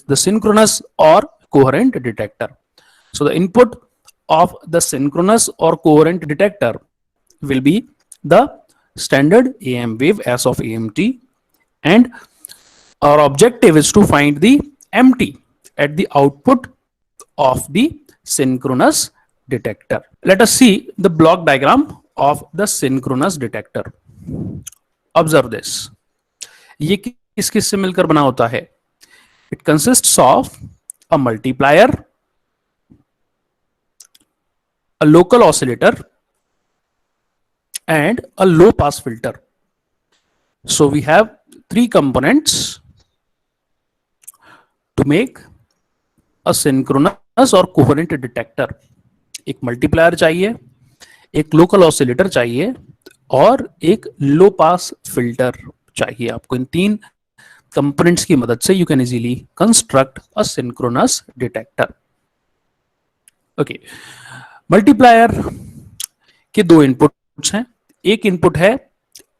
the synchronous or coherent detector. So the input of the synchronous or coherent detector will be the standard AM wave S of AMT, and our objective is to find the MT at the output of the synchronous detector. Let us see the block diagram of the synchronous detector. Observe this. ये किस किस से मिलकर बना होता है? It consists of a multiplier, a local oscillator, and a low pass filter. So we have three components to make a synchronous or coherent detector. एक multiplier चाहिए, एक लोकल ऑसिलेटर चाहिए और एक लो पास फिल्टर चाहिए. आपको इन तीन कंपोनेंट्स की मदद से you can easily construct a synchronous detector. Okay, multiplier के दो इनपुट्स हैं. एक इनपुट है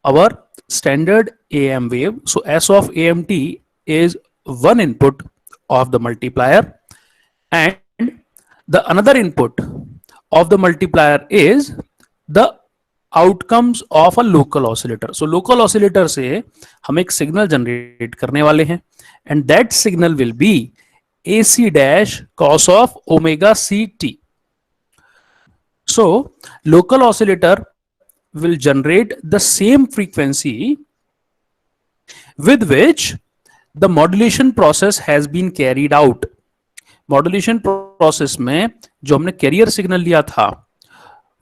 our standard AM wave. So S of AMT is one input of the multiplier, and the another input of the multiplier is the outcomes of a local oscillator. So local oscillator से हम एक signal generate करने वाले हैं, and that signal will be AC dash cos of omega CT. So local oscillator will generate the same frequency with which the modulation process has been carried out. Modulation process में जो हमने carrier signal लिया था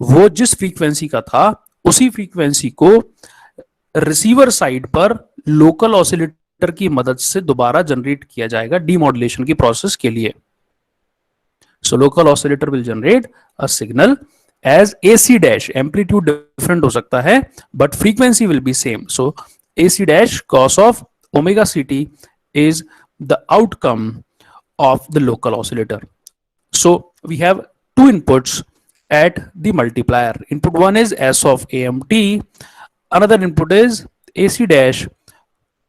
वो जिस frequency का था उसी फ्रीक्वेंसी को रिसीवर साइड पर लोकल ऑसिलेटर की मदद से दोबारा जनरेट किया जाएगा डीमॉड्यूलेशन की प्रोसेस के लिए. So local oscillator will generate a signal as AC dash. Amplitude different हो सकता है but frequency will be same. So AC dash cos of omega CT is the outcome of the local oscillator. So we have two inputs at the multiplier. Input one is S of AMT, another input is AC dash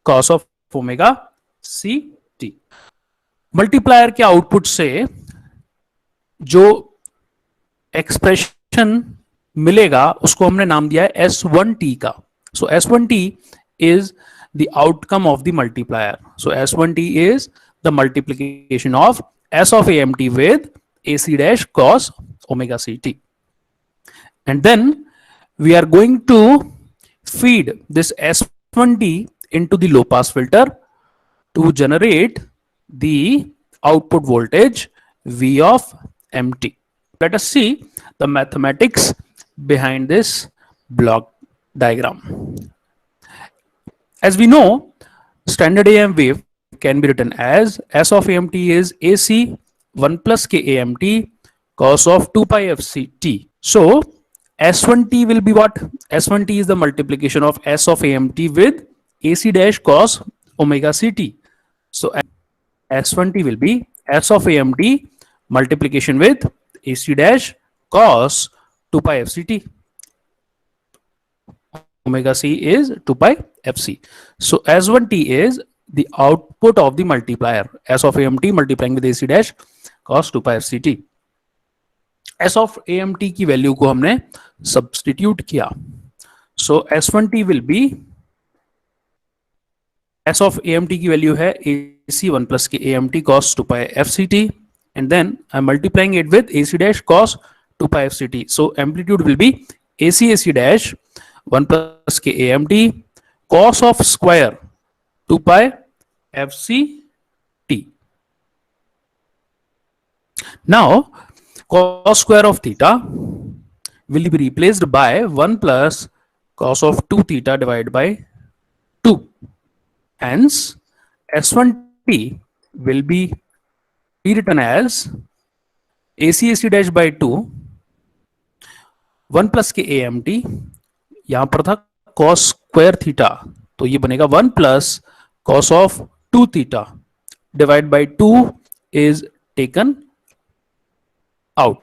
cos of omega CT. Multiplier के output से जो expression मिलेगा उसको हमने नाम दिया है S1T का. So S1T is the outcome of the multiplier. So S1T is the multiplication of S of AMT with AC dash cos omega CT. And then we are going to feed this S1T into the low pass filter to generate the output voltage V of MT. Let us see the mathematics behind this block diagram. As we know, standard AM wave can be written as S of AMT is AC 1 plus K AMT cos of 2 pi FCT. So S1T will be what? S1T is the multiplication of S of AMT with AC dash cos omega CT. So S1T will be S of AMT multiplication with AC dash cos 2 pi FCT. Omega C is 2 pi FC. So S1T is the output of the multiplier. S of AMT multiplying with AC dash cos 2 pi FCT. S of AMT की value को हमने substitute किया. So S1T will be S of AMT की value है AC 1 plus K AMT cos 2 pi FCT, and then I'm multiplying it with AC dash cos 2 pi FCT. So amplitude will be AC dash 1 plus K AMT cos of square 2 pi FCT. Now cos square of theta will be replaced by 1 plus cos of 2 theta divided by 2. Hence S1T will be rewritten as AC dash by 2 1 plus K AMT. यहां पर था cos square theta, तो ये बनेगा 1 plus cos of 2 theta divided by 2 is taken out.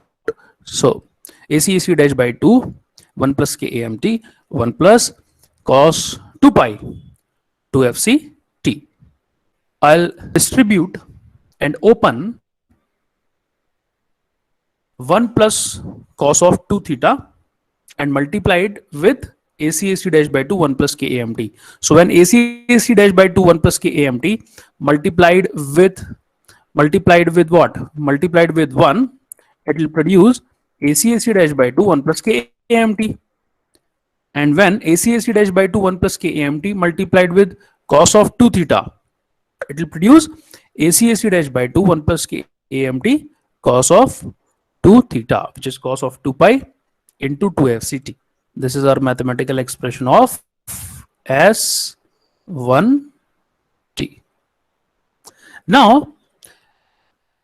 So AC dash by 2 1 plus K AMT 1 plus cos 2 pi 2 FCT. I'll distribute and open 1 plus cos of 2 theta and multiplied with AC dash by 2 1 plus KAMT. So when AC dash by 2 1 plus KAMT multiplied with what? Multiplied with 1, it will produce AC dash by 2 1 plus KAMT. And when AC dash by 2 1 plus KAMT multiplied with cos of 2 theta, it will produce AC dash by 2 1 plus KAMT cos of 2 theta, which is cos of 2 pi into 2FCT. This is our mathematical expression of S1T. Now,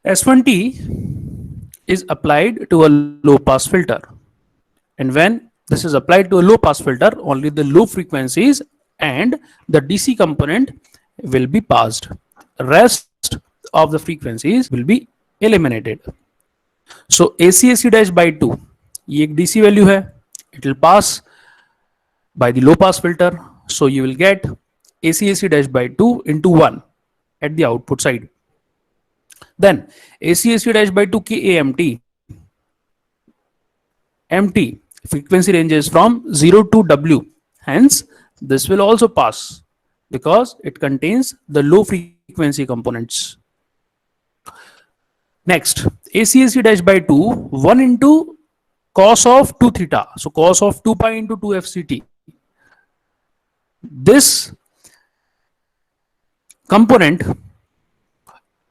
S1T is applied to a low pass filter. And when this is applied to a low pass filter, only the low frequencies and the DC component will be passed. Rest of the frequencies will be eliminated. So AC dash by 2, ये एक DC value है, it will pass by the low pass filter. So you will get AC dash by 2 into 1 at the output side. Then AC dash by 2 KAMT, MT frequency ranges from 0 to W. Hence, this will also pass because it contains the low frequency components. Next, AC dash by 2, 1 into cos of 2 theta. So cos of 2 pi into 2FCT. This component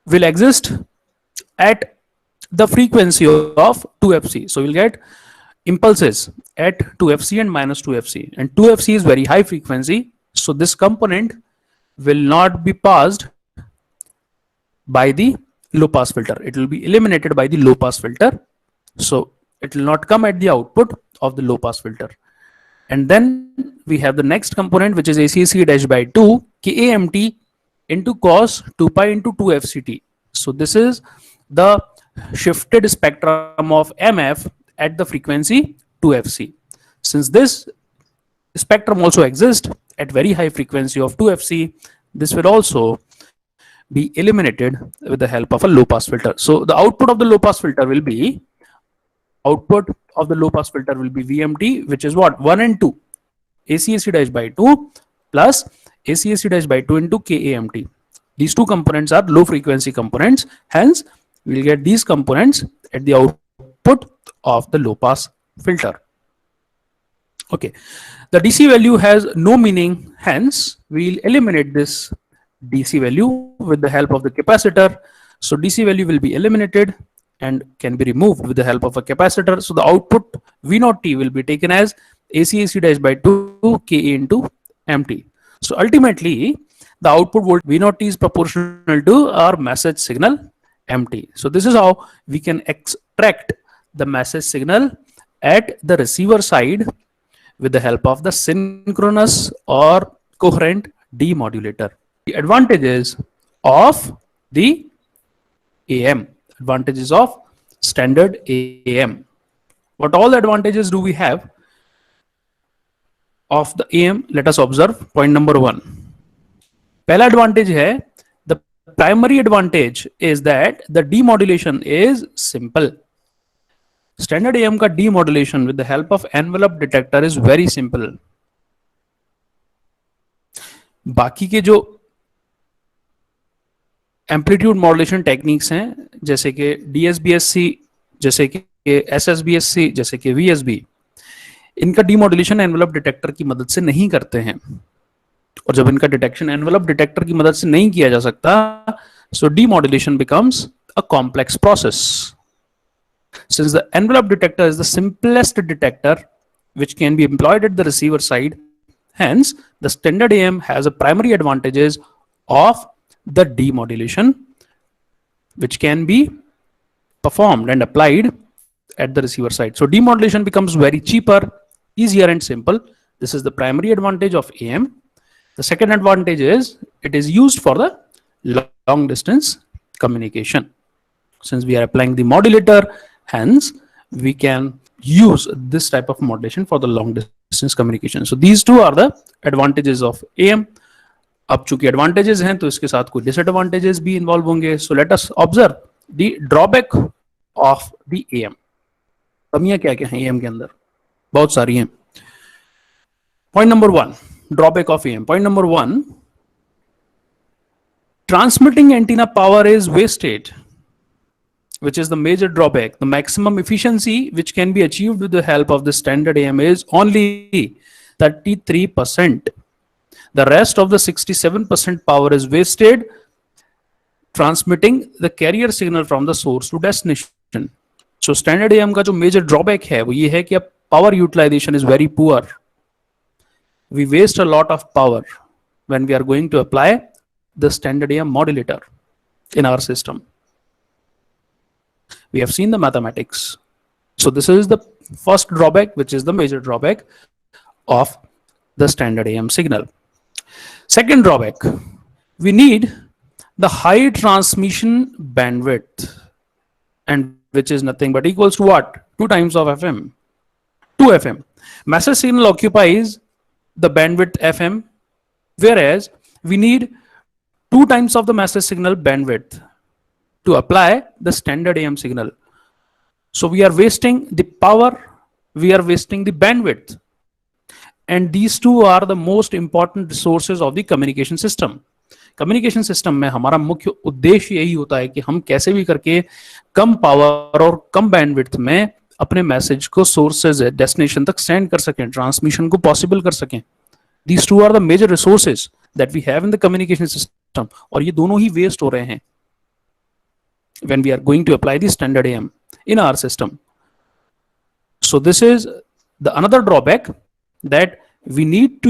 will exist at the frequency of 2FC. So you'll get impulses at 2FC and minus 2FC. And 2FC is very high frequency. So this component will not be passed by the low pass filter. It will be eliminated by the low pass filter. So it will not come at the output of the low pass filter. And then we have the next component, which is AC dash by 2 KAMT into cos 2 pi into 2FCT. So this is the shifted spectrum of MF at the frequency 2FC. Since this spectrum also exists at very high frequency of 2FC, this will also be eliminated with the help of a low pass filter. So the output of the low pass filter will be VMT, which is what? 1 and 2. AC dash by 2 plus AC dash by 2 into KAMT. These two components are low frequency components. Hence, we'll get these components at the output of the low pass filter. Okay. The DC value has no meaning. Hence, we'll eliminate this DC value with the help of the capacitor. So DC value will be eliminated and can be removed with the help of a capacitor. So the output V0T will be taken as AC dash by 2 Ka into MT. So ultimately, the output voltage V0T is proportional to our message signal MT. So this is how we can extract the message signal at the receiver side with the help of the synchronous or coherent demodulator. The advantages of the AM. Advantages of standard AM. What all the advantages do we have of the AM? Let us observe point number 1. पहला advantage है, the primary advantage is that the demodulation is simple. Standard AM का demodulation with the help of envelope detector is very simple. बाकी के जो amplitude modulation techniques हैं, जैसे कि DSBSC, जैसे कि SSBSC, जैसे कि VSB, इनका डीमॉड्यूलेशन एनवेलप डिटेक्टर की मदद से नहीं करते हैं. और जब इनका डिटेक्शन एनवेलप डिटेक्टर की मदद से नहीं किया जा सकता, so demodulation becomes a complex process. Since the envelope detector is the simplest detector which can be employed at the receiver side, hence the standard AM has a primary advantages of the demodulation which can be performed and applied at the receiver side. So demodulation becomes very cheaper, easier and simple. This is the primary advantage of AM. The second advantage is it is used for the long distance communication. Since we are applying the modulator, hence we can use this type of modulation for the long distance communication. So these two are the advantages of AM. अब चूंकि advantages हैं तो इसके साथ कुछ disadvantages भी involve होंगे. So let us observe the drawback of the am. कमियां क्या क्या हैं एएम के अंदर? बहुत सारी हैं. Point number 1, drawback of am. Point number 1, transmitting antenna power is wasted, which is the major drawback. The maximum efficiency which can be achieved with the help of the standard AM is only 33%. The rest of the 67% power is wasted transmitting the carrier signal from the source to destination. So standard AM का जो major drawback है वो ये है कि अब power utilization is very poor. We waste a lot of power when we are going to apply the standard AM modulator in our system. We have seen the mathematics. So this is the first drawback, which is the major drawback of the standard AM signal. Second drawback, we need the high transmission bandwidth, and which is nothing but equals to what? 2 times of FM. 2 FM. Message signal occupies the bandwidth FM, whereas we need 2 times of the message signal bandwidth to apply the standard AM signal. So we are wasting the power, we are wasting the bandwidth, and these two are the most important resources of the communication system. Communication system में हमारा मुख्य उद्देश्य यही होता है कि हम कैसे भी करके कम पावर और कम बैंडविड्थ में अपने मैसेज को सोर्सेज डेस्टिनेशन तक सेंड कर सकें, ट्रांसमिशन को पॉसिबल कर सकें. These two are the major resources that we have in the communication system, और ये दोनों ही वेस्ट हो रहे हैं when we are going to apply the standard AM in our system. So this is the another drawback, that we need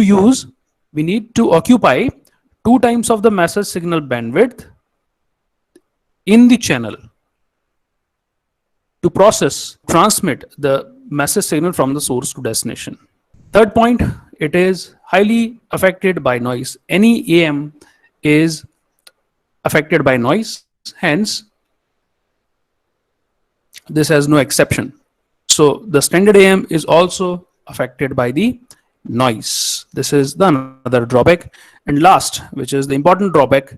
to occupy 2 times of the message signal bandwidth in the channel to transmit the message signal from the source to destination. Third point, it is highly affected by noise. Any AM is affected by noise, hence this has no exception. So the standard AM is also affected by the noise. This is the another drawback. And last, which is the important drawback,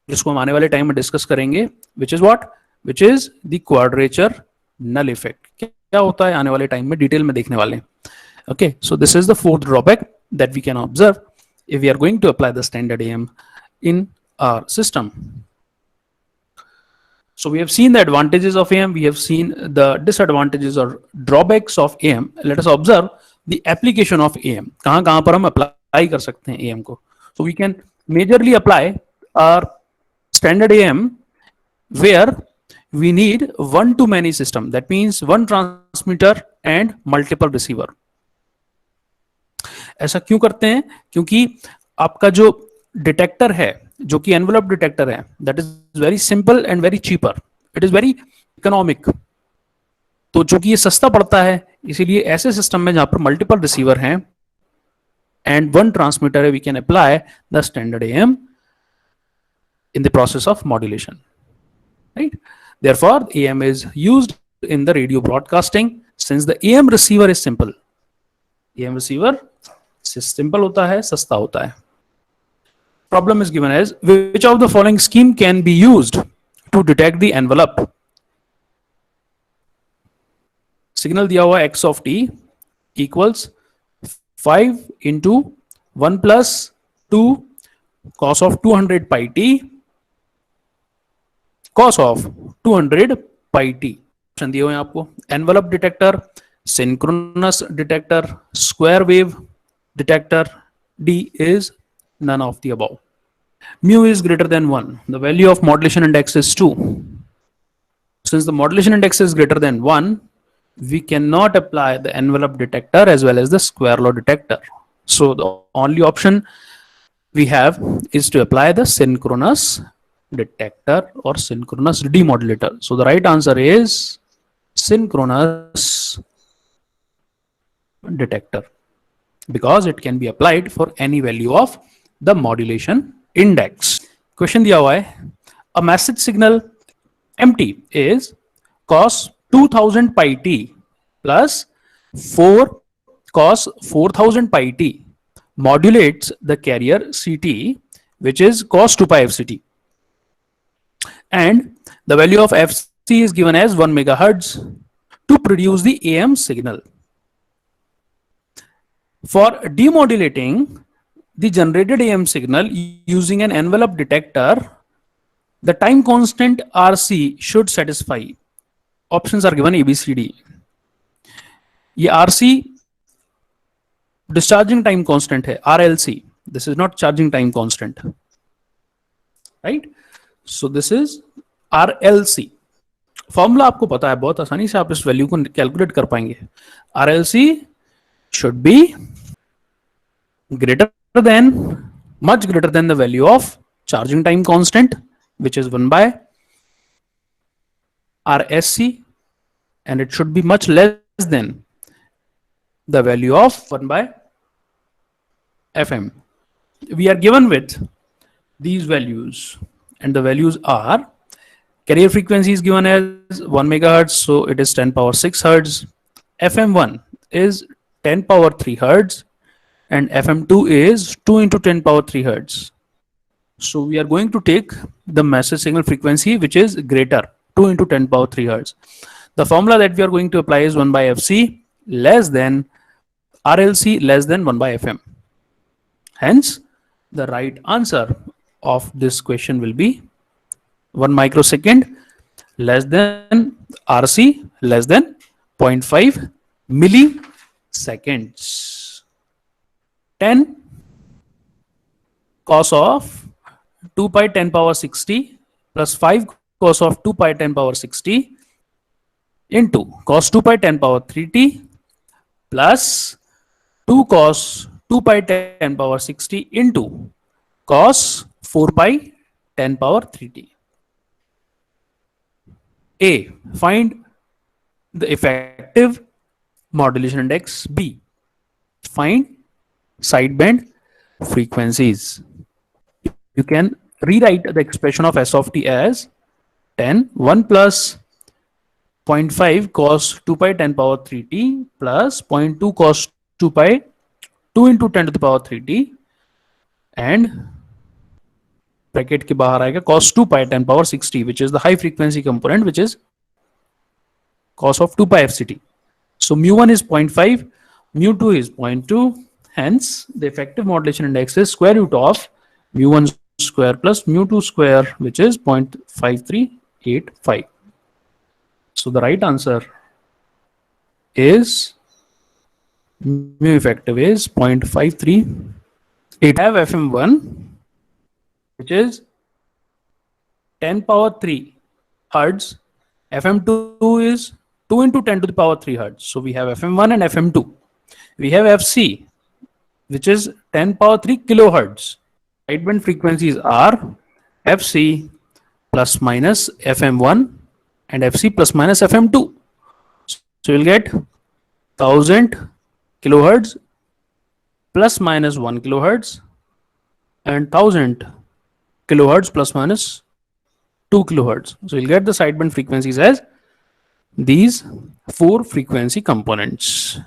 जिसको हम आने वाले time में discuss करेंगे, which is what? Which is the quadrature null effect. क्या होता है आने वाले टाइम में डिटेल में देखने वाले हैं. Okay, so this is the fourth drawback that we can observe if we are going to apply the standard AM in our system. So we have seen the advantages of AM, we have seen the disadvantages or drawbacks of AM. Let us observe the application of AM. कहाँ पर हम apply कर सकते हैं AM को. So we can majorly apply our standard AM where we need one-to-many system. That means one transmitter and multiple receiver. ऐसा क्यों करते हैं? क्योंकि आपका जो डिटेक्टर है, जो कि एनवेलप डिटेक्टर है, that is very simple and very cheaper. It is very economic. तो चूंकि ये सस्ता पड़ता है, इसीलिए ऐसे सिस्टम में जहां पर मल्टीपल रिसीवर हैं एंड वन ट्रांसमीटर है, we can apply the standard AM in the process of modulation, right? Therefore AM is used in the radio broadcasting since the AM receiver is simple. AM receiver simple hota hai, sasta hota hai. Problem is given as which of the following scheme can be used to detect the envelope. Signal diya hua x of t equals 5 into 1 plus 2 cos of 200 pi t cos of 200 pi t. Option दिए हुए हैं आपको. Envelope detector, synchronous detector, square wave detector. D is none of the above. Mu is greater than 1. The value of modulation index is 2. Since the modulation index is greater than 1, we cannot apply the envelope detector as well as the square law detector. So the only option we have is to apply the synchronous detector or synchronous demodulator. So the right answer is synchronous detector because it can be applied for any value of the modulation index. Question दिया हुआ है, a message signal MT is cos 2000 pi t plus 4 cos 4000 pi t modulates the carrier CT, which is cos 2 pi FCT. And the value of FC is given as 1 megahertz to produce the AM signal. For demodulating the generated AM signal using an envelope detector, the time constant RC should satisfy. Options are given A, B, C, D. ये RC discharging time constant है, RLC. This is not charging time constant, right? So this is RLC. Formula आपको पता है, बहुत आसानी से आप इस वैल्यू को कैलकुलेट कर पाएंगे. RLC should be greater than, much greater than the value of charging time constant, which is 1 by RSC, and it should be much less than the value of 1 by FM. We are given with these values, and the values are: carrier frequency is given as 1 megahertz, so it is 10 power 6 hertz. FM1 is 10 power 3 hertz, and FM2 is 2 into 10 power 3 hertz. So we are going to take the message signal frequency which is greater, 2 into 10 power 3 hertz. The formula that we are going to apply is 1 by FC less than RLC less than 1 by FM. Hence, the right answer of this question will be 1 microsecond less than RC less than 0.5 milliseconds. 10 cos of 2 pi 10 power 60 plus 5 cos of 2 pi 10 power 60 into cos 2 pi 10 power 3t plus 2 cos 2 pi 10 power 60 into cos 4 pi 10 power 3t. A. Find the effective modulation index. B. Find sideband frequencies. You can rewrite the expression of S of t as 10 1 plus 0.5 cos 2 pi 10 power 3t plus 0.2 cos 2 pi 2 into 10 to the power 3t and bracket के बाहर आएगा cos 2 pi 10 power 60, which is the high frequency component, which is cos of 2 pi FCT. So mu1 is 0.5, mu2 is 0.2. Hence, the effective modulation index is square root of mu1 square plus mu2 square, which is 0.5385. So the right answer is mu effective is 0.53. It have FM1, which is 10 power 3 hertz. FM2 is 2 into 10 to the power 3 hertz. So we have FM1 and FM2. We have FC, which is 10 power 3 kilohertz. Sideband frequencies are FC plus minus FM1 and FC plus minus FM2. So you'll get 1000 kilohertz plus minus 1 kilohertz and 1000 kilohertz plus minus 2 kilohertz. So you'll get the sideband frequencies as these 4 frequency components.